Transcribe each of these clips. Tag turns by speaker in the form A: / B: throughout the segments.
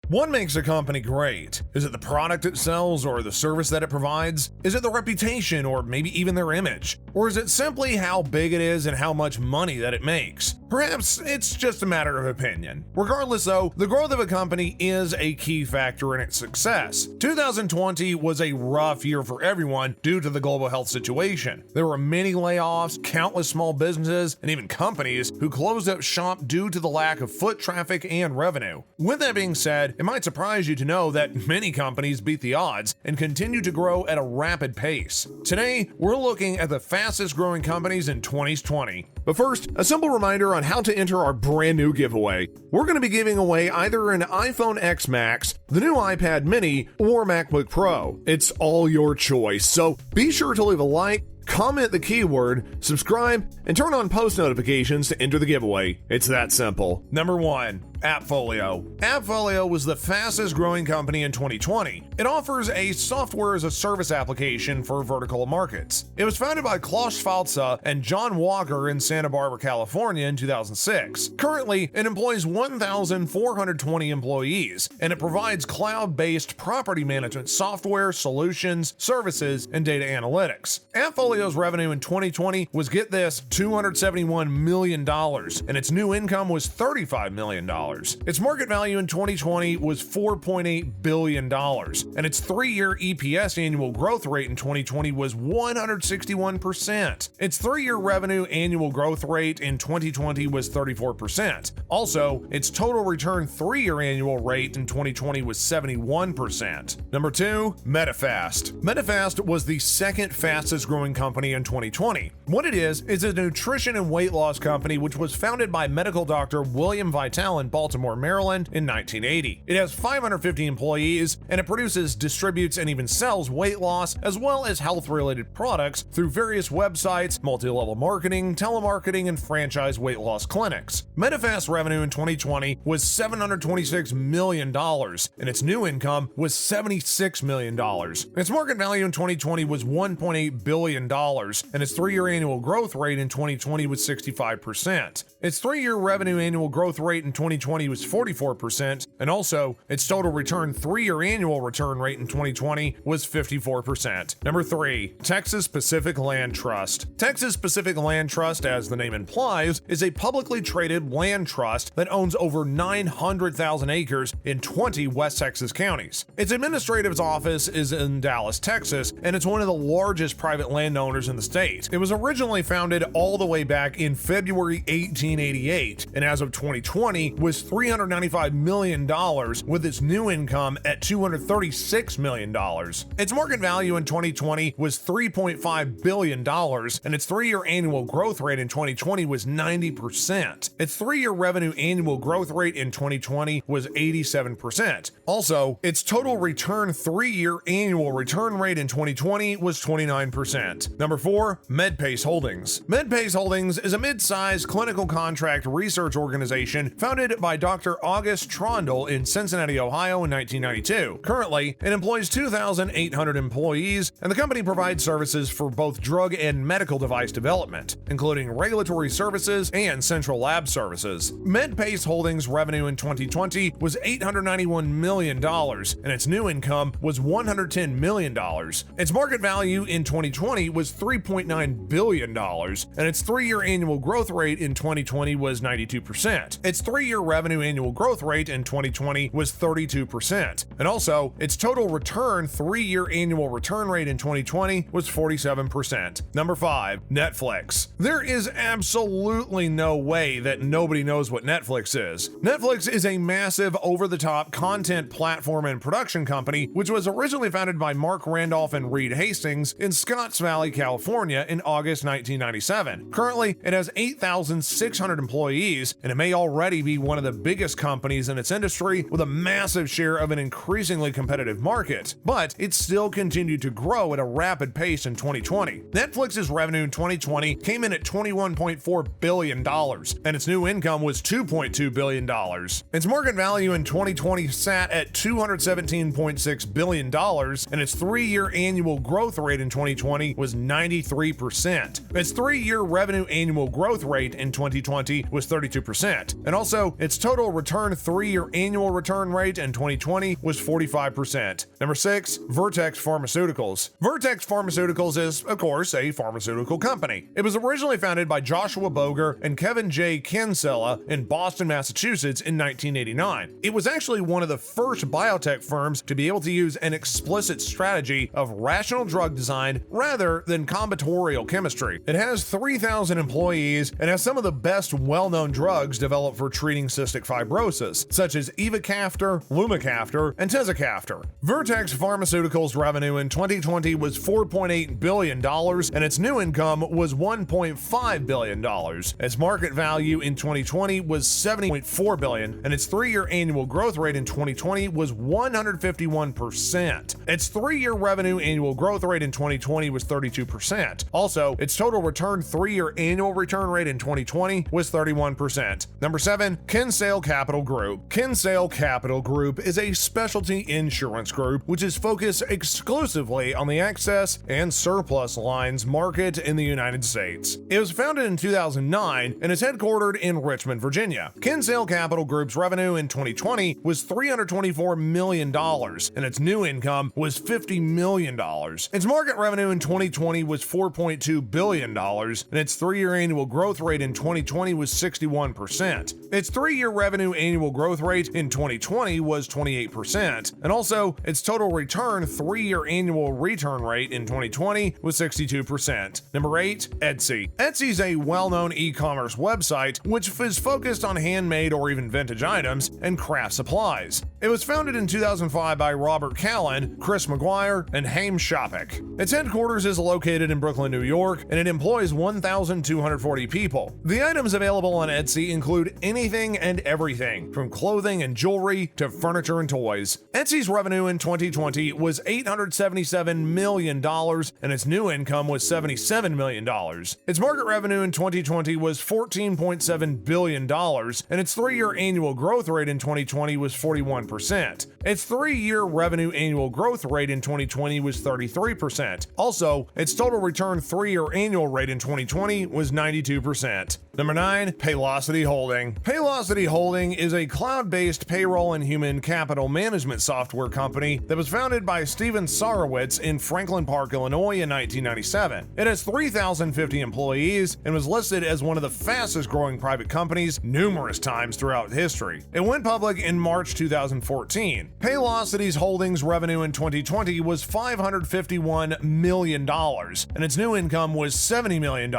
A: What makes a company great? Is it the product it sells or the service that it provides? Is it the reputation or maybe even their image? Or is it simply how big it is and how much money that it makes? Perhaps it's just a matter of opinion. Regardless though, the growth of a company is a key factor in its success. 2020 was a rough year for everyone due to the global health situation. There were many layoffs, countless small businesses, and even companies who closed up shop due to the lack of foot traffic and revenue. With that being said, it might surprise you to know that many companies beat the odds and continue to grow at a rapid pace. Today, we're looking at the fastest growing companies in 2020. But first, a simple reminder on how to enter our brand new giveaway. We're going to be giving away either an iPhone X Max, the new iPad mini, or MacBook Pro. It's all your choice, so be sure to leave a like, comment the keyword, subscribe, and turn on post notifications to enter the giveaway. It's that simple. Number 1. Appfolio. Appfolio was the fastest growing company in 2020. It offers a software as a service application for vertical markets. It was founded by Klaus Falza and John Walker in Santa Barbara, California in 2006. Currently, it employs 1,420 employees, and it provides cloud-based property management software, solutions, services, and data analytics. Appfolio's revenue in 2020 was, get this, $271 million, and its new income was $35 million. Its market value in 2020 was $4.8 billion, and its 3-year EPS annual growth rate in 2020 was 161%. Its 3-year revenue annual growth rate in 2020 was 34%. Also, its total return 3-year annual rate in 2020 was 71%. Number 2, Medifast. Medifast was the second fastest growing company in 2020. What it is a nutrition and weight loss company which was founded by medical doctor William Vitale in Baltimore, Maryland in 1980. It has 550 employees, and it produces, distributes, and even sells weight loss as well as health-related products through various websites, multi-level marketing, telemarketing, and franchise weight loss clinics. Medifast's revenue in 2020 was $726 million, and its new income was $76 million. Its market value in 2020 was $1.8 billion, and its 3-year annual growth rate in 2020 was 65%. Its 3-year revenue annual growth rate in 2020 was 44%, and also its total return 3-year annual return rate in 2020 was 54%. Number 3, Texas Pacific Land Trust. Texas Pacific Land Trust, as the name implies, is a publicly traded land trust that owns over 900,000 acres in 20 West Texas counties. Its administrative office is in Dallas, Texas, and it's one of the largest private landowners in the state. It was originally founded all the way back in February 1888, and as of 2020 was $395 million, with its new income at $236 million. Its market value in 2020 was $3.5 billion, and its 3-year annual growth rate in 2020 was 90%. Its 3-year revenue annual growth rate in 2020 was 87%. Also, its total return 3-year annual return rate in 2020 was 29%. Number 4, MedPace Holdings. MedPace Holdings is a mid-sized clinical contract research organization founded by Dr. August Trondle in Cincinnati, Ohio in 1992. Currently, it employs 2,800 employees, and the company provides services for both drug and medical device development, including regulatory services and central lab services. MedPace Holdings' revenue in 2020 was $891 million, and its new income was $110 million. Its market value in 2020 was $3.9 billion, and its 3-year annual growth rate in 2020 was 92%. Its 3-year revenue annual growth rate in 2020 was 32%, and also its total return 3-year annual return rate in 2020 was 47%. Number 5, Netflix. There is absolutely no way that nobody knows what Netflix is. Netflix is a massive over-the-top content platform and production company which was originally founded by Mark Randolph and Reed Hastings in Scotts Valley, California in August 1997. Currently, it has 8,600 employees, and it may already be one of the biggest companies in its industry with a massive share of an increasingly competitive market, but it still continued to grow at a rapid pace in 2020. Netflix's revenue in 2020 came in at $21.4 billion, and its new income was $2.2 billion. Its market value in 2020 sat at $217.6 billion, and its 3-year annual growth rate in 2020 was 93%. Its 3-year revenue annual growth rate in 2020 was 32%, and also its its total return 3-year annual return rate in 2020 was 45%. Number 6, Vertex Pharmaceuticals. Vertex Pharmaceuticals is, of course, a pharmaceutical company. It was originally founded by Joshua Boger and Kevin J. Kinsella in Boston, Massachusetts in 1989. It was actually one of the first biotech firms to be able to use an explicit strategy of rational drug design rather than combinatorial chemistry. It has 3,000 employees and has some of the best well-known drugs developed for treating cystic fibrosis, such as ivacaftor, lumacaftor, and tezacaftor. Vertex Pharmaceuticals' revenue in 2020 was $4.8 billion, and its new income was $1.5 billion. Its market value in 2020 was $70.4 billion, and its 3-year annual growth rate in 2020 was 151%. Its 3-year revenue annual growth rate in 2020 was 32%. Also, its total return 3-year annual return rate in 2020 was 31%. Number 7, Kinsale Capital Group. Kinsale Capital Group is a specialty insurance group which is focused exclusively on the excess and surplus lines market in the United States. It was founded in 2009 and is headquartered in Richmond, Virginia. Kinsale Capital Group's revenue in 2020 was $324 million, and its new income was $50 million. Its market revenue in 2020 was $4.2 billion, and its 3-year annual growth rate in 2020 was 61%. Its 3-year revenue annual growth rate in 2020 was 28%, and also its total return 3-year annual return rate in 2020 was 62%. Number 8, Etsy. Etsy is a well-known e-commerce website which is focused on handmade or even vintage items and craft supplies. It was founded in 2005 by Robert Callan, Chris McGuire, and Haim Shopik. Its headquarters is located in Brooklyn, New York, and it employs 1,240 people. The items available on Etsy include anything and everything, from clothing and jewelry to furniture and toys. Etsy's revenue in 2020 was $877 million, and its new income was $77 million. Its market revenue in 2020 was $14.7 billion, and its 3-year annual growth rate in 2020 was 41%. Its 3-year revenue annual growth rate in 2020 was 33%. Also, its total return 3-year annual rate in 2020 was 92%. Number 9, Paylocity Holding. Paylocity Holding is a cloud-based payroll and human capital management software company that was founded by Steven Sarowitz in Franklin Park, Illinois in 1997. It has 3,050 employees and was listed as one of the fastest-growing private companies numerous times throughout history. It went public in March 2014. Paylocity's holdings revenue in 2020 was $551 million, and its new income was $70 million.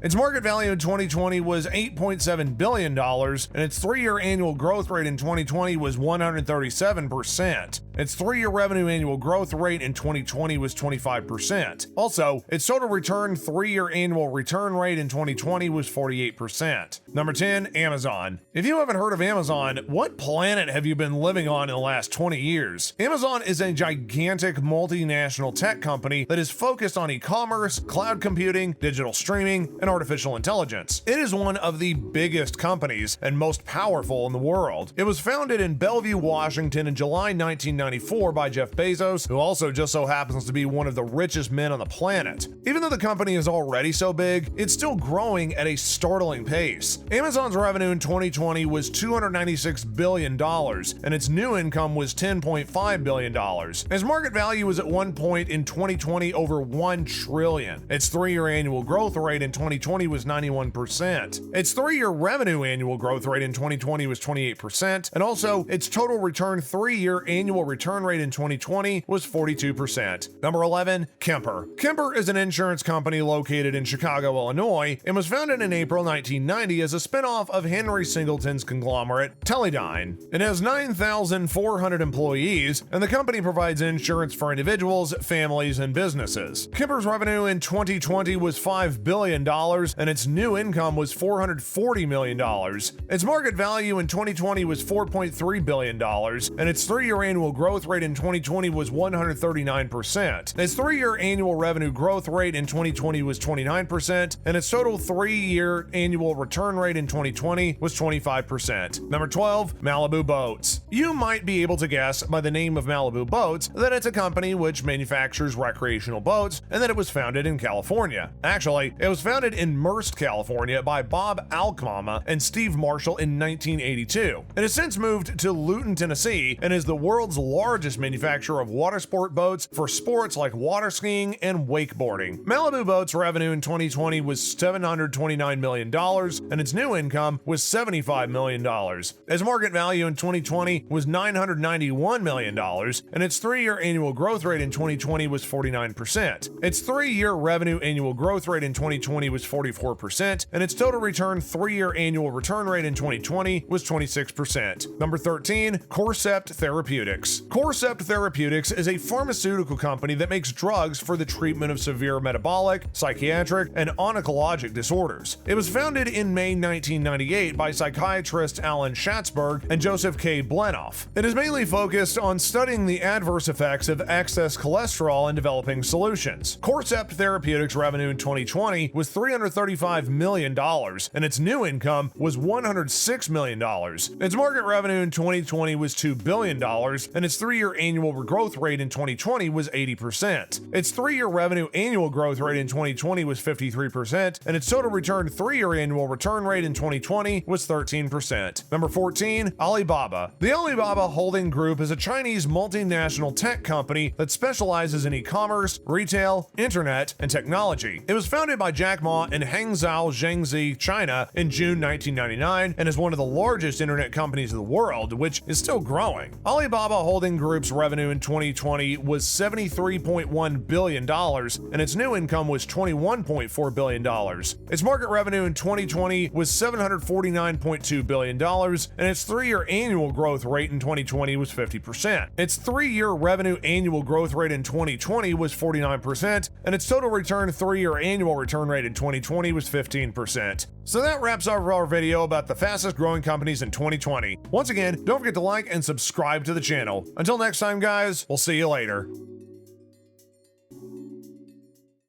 A: Its market value in 2020 was $8.7 billion, and its 3-year annual growth rate in 2020 was 137%. Its 3-year revenue annual growth rate in 2020 was 25%. Also, its total return 3-year annual return rate in 2020 was 48%. Number 10, Amazon. If you haven't heard of Amazon, what planet have you been living on in the last 20 years? Amazon is a gigantic multinational tech company that is focused on e-commerce, cloud computing, digital streaming, and artificial intelligence. It is one of the biggest companies and most powerful in the world. It was founded in Bellevue, Washington in July 1994 by Jeff Bezos, who also just so happens to be one of the richest men on the planet. Even though the company is already so big, it's still growing at a startling pace. Amazon's revenue in 2020 was $296 billion, and its new income was $10.5 billion. Its market value was at one point in 2020 over $1 trillion. Its 3-year annual growth rate in 2020 was 91%. Its 3-year revenue annual growth rate in 2020 was 28%, and also its total return 3-year annual return rate in 2020 was 42%. Number 11, Kemper. Kemper is an insurance company located in Chicago, Illinois, and was founded in April 1990 as a spinoff of Henry Singleton's conglomerate, Teledyne. It has 9,400 employees, and the company provides insurance for individuals, families, and businesses. Kemper's revenue in 2020 was $5 billion, and its new income was $440 million. Its market value in 2020 was $4.3 billion, and its 3-year annual growth rate in 2020 was 139%. Its 3-year annual revenue growth rate in 2020 was 29%, and its total 3-year annual return rate in 2020 was 25%. Number 12, Malibu Boats. You might be able to guess by the name of Malibu Boats that it's a company which manufactures recreational boats and that it was founded in California. Actually, it was founded in Merced, California area by Bob Alkmama and Steve Marshall in 1982. It has since moved to Luton, Tennessee, and is the world's largest manufacturer of water sport boats for sports like water skiing and wakeboarding. Malibu Boats' revenue in 2020 was $729 million, and its new income was $75 million. Its market value in 2020 was $991 million, and its 3-year annual growth rate in 2020 was 49%. Its 3-year revenue annual growth rate in 2020 was 44%, and its total return 3-year annual return rate in 2020 was 26%. Number 13, Corcept Therapeutics. Corcept Therapeutics is a pharmaceutical company that makes drugs for the treatment of severe metabolic, psychiatric, and oncologic disorders. It was founded in May 1998 by psychiatrist Alan Schatzberg and Joseph K. Blenoff. It is mainly focused on studying the adverse effects of excess cholesterol and developing solutions. Corcept Therapeutics' revenue in 2020 was $335 million, and its new income was $106 million. Its market revenue in 2020 was $2 billion, and its 3-year annual growth rate in 2020 was 80%. Its 3-year revenue annual growth rate in 2020 was 53%, and its total return 3-year annual return rate in 2020 was 13%. Number 14, Alibaba. The Alibaba Holding Group is a Chinese multinational tech company that specializes in e-commerce, retail, internet, and technology. It was founded by Jack Ma in Hangzhou, Jiangxi, China in June 1999 and is one of the largest internet companies in the world, which is still growing. Alibaba Holding Group's revenue in 2020 was $73.1 billion, and its new income was $21.4 billion. Its market revenue in 2020 was $749.2 billion, and its 3-year annual growth rate in 2020 was 50%. Its 3-year revenue annual growth rate in 2020 was 49%, and its total return 3-year annual return rate in 2020 was 15%. So that wraps up our video about the fastest growing companies in 2020. Once again, don't forget to like and subscribe to the channel. Until next time, guys, we'll see you later.